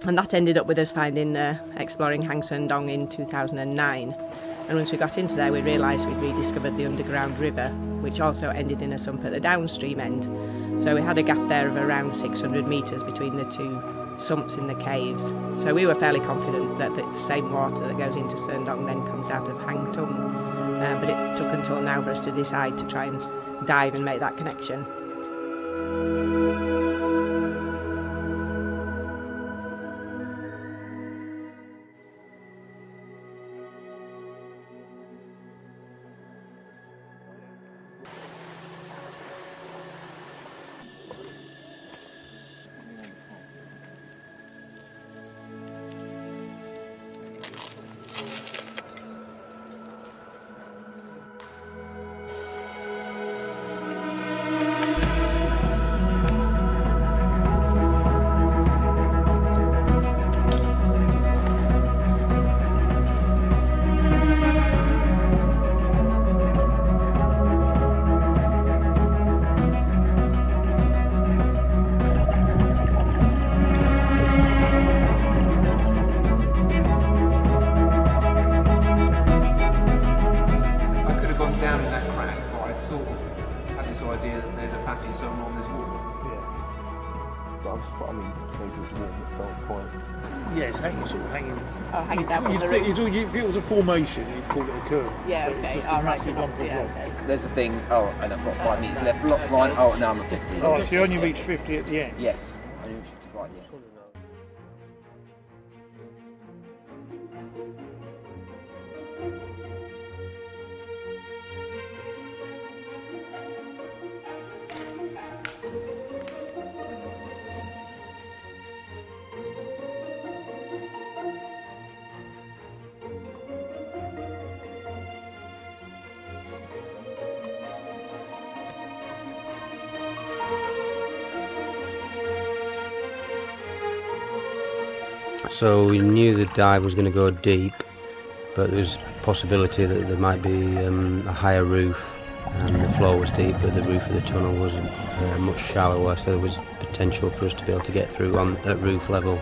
And that ended up with us exploring Sơn Đoòng in 2009. And once we got into there, we realised we'd rediscovered the underground river, which also ended in a sump at the downstream end. So we had a gap there of around 600 metres between the two sumps in the caves. So we were fairly confident that the same water that goes into Sơn Đoòng then comes out of Hang Tung. But it took until now for us to decide to try and dive and make that connection. Yeah, it's hanging, sort of hanging. Oh, hanging down from the roof. If it was a formation, you'd call it a curve. Yeah, But okay. It's just a massive lump of rock. Okay. There's a thing, and I've got 5 metres left. Line, now I'm at 50. Oh, so you only reach 50 at the end? Yes, I only reach 50 right at the end. So we knew the dive was going to go deep, but there was a possibility that there might be a higher roof, and the floor was deep, but the roof of the tunnel was much shallower, so there was potential for us to be able to get through at roof level.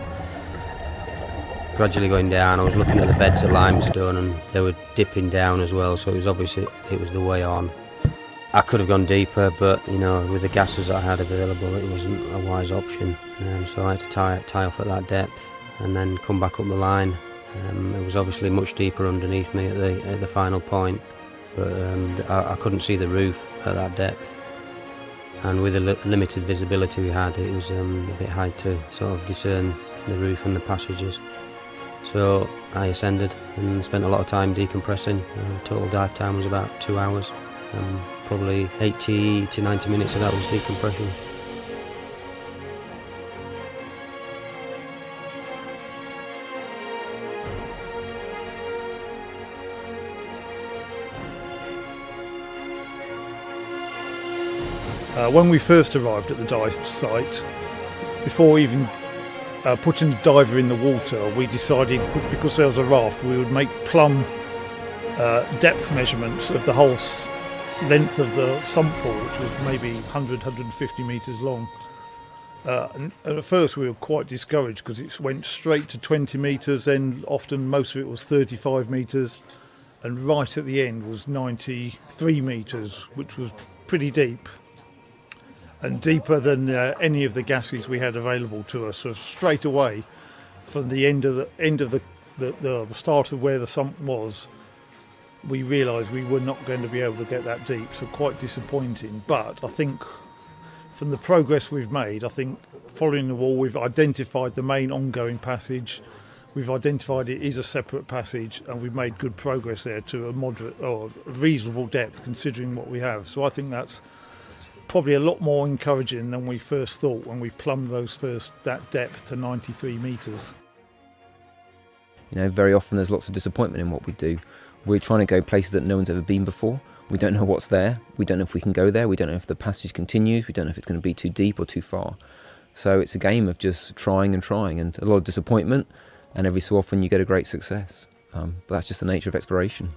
Gradually going down, I was looking at the beds of limestone, and they were dipping down as well, so it was obviously it was the way on. I could have gone deeper, but you know, with the gases I had available, it wasn't a wise option, so I had to tie off at that depth and then come back up the line. It was obviously much deeper underneath me at the final point, but I couldn't see the roof at that depth, and with the limited visibility we had, it was a bit hard to sort of discern the roof and the passages. So I ascended and spent a lot of time decompressing. Total dive time was about 2 hours. Probably 80 to 90 minutes of that was decompression. When we first arrived at the dive site, before even putting the diver in the water, we decided, because there was a raft, we would make plumb depth measurements of the whole length of the sump pool, which was maybe 100-150 metres long. And at first we were quite discouraged because it went straight to 20 metres, and often most of it was 35 metres, and right at the end was 93 metres, which was pretty deep, and deeper than any of the gases we had available to us. So straight away, from the end of the start of where the sump was, we realised we were not going to be able to get that deep. So quite disappointing. But I think from the progress we've made, I think following the wall, we've identified the main ongoing passage. We've identified it is a separate passage, and we've made good progress there to a moderate or reasonable depth considering what we have. So I think that's probably a lot more encouraging than we first thought when we plumbed that depth to 93 metres. You know, very often there's lots of disappointment in what we do. We're trying to go places that no one's ever been before. We don't know what's there. We don't know if we can go there. We don't know if the passage continues. We don't know if it's going to be too deep or too far. So it's a game of just trying and a lot of disappointment, and every so often you get a great success. But that's just the nature of exploration.